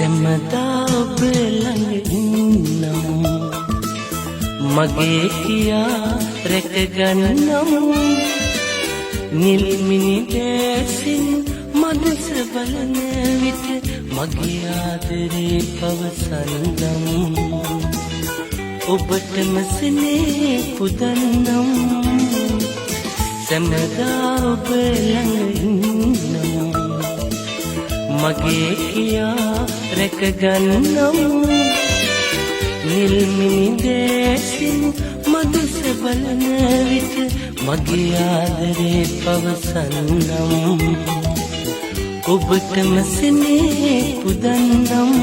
සැමදා ඔබ ළඟ ඉන්නම් මගේ කියා රැකගන්නම් නිල්මිනි දැසින් මදස බලන විට මගේ ආදරේ පවසන්නම් ඔබටම සෙනෙහ පුදන්නම් සැමදා ඔබ ළඟ ඉන්නම් මගේ කියා රැකගන්නම් නිල්මිනි දැසින් මදස බලන විට මගේ ආදරේ පවසන්නම් ඔබටම සෙනෙහ පුදන්නම්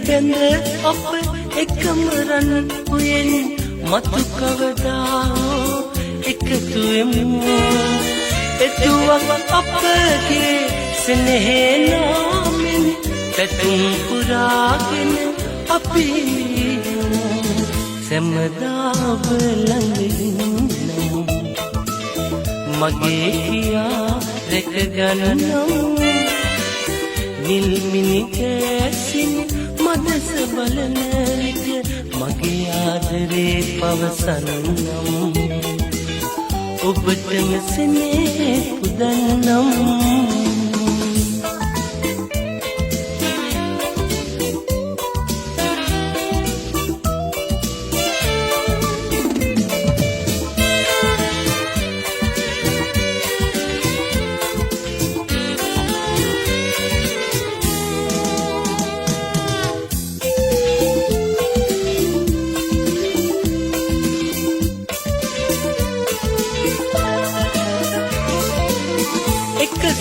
බැඳ අප එකම රන් උයෙන් මතු කවදා එකතු වෙමු එතුවක් අපගේ සෙනෙහේ නාමෙන් පැතුම් පුරාගෙන අපි සැමදා ඔබ ළඟ ඉන්නම් මගේ කියා රැකගන්නම් නිල්මිනි දැසින් මදස බලන විට මගේ ආදරේ පවසන්නම් ඔබටම සෙනෙහ පුදන්නම්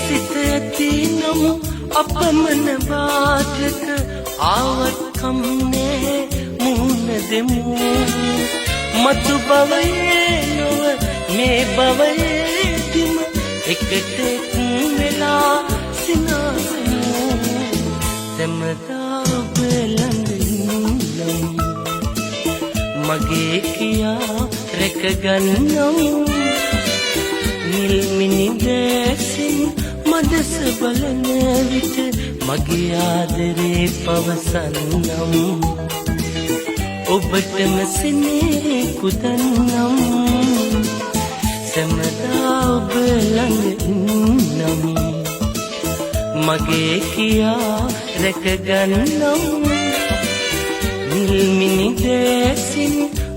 සිත ඇති නම් අපමණ බාධක ආවත් කම්නේ මුහුණ දෙමු මතු භවයේ නොව මේ භවයේදීම එකට වෙලා සිනාසනු සැමදා ඔබ ළඟ ඉන්නම් මගේ කියා රැකගන්නම් නිල්මිනි දැසින් මදස බලන විට මගේ ආදරේ පවසන්නම් ඔබටම සෙනෙහ පුදන්නම් සැමදා ඔබ ළඟ ඉන්නම් මගේ කියා රැකගන්නම් නිල්මිනි දැසින්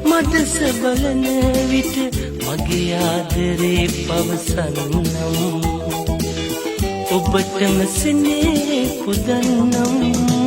මදස බලන විට මගේ ආදරේ පවසන්නම් ඔබටම සෙනෙහ පුදන්නම්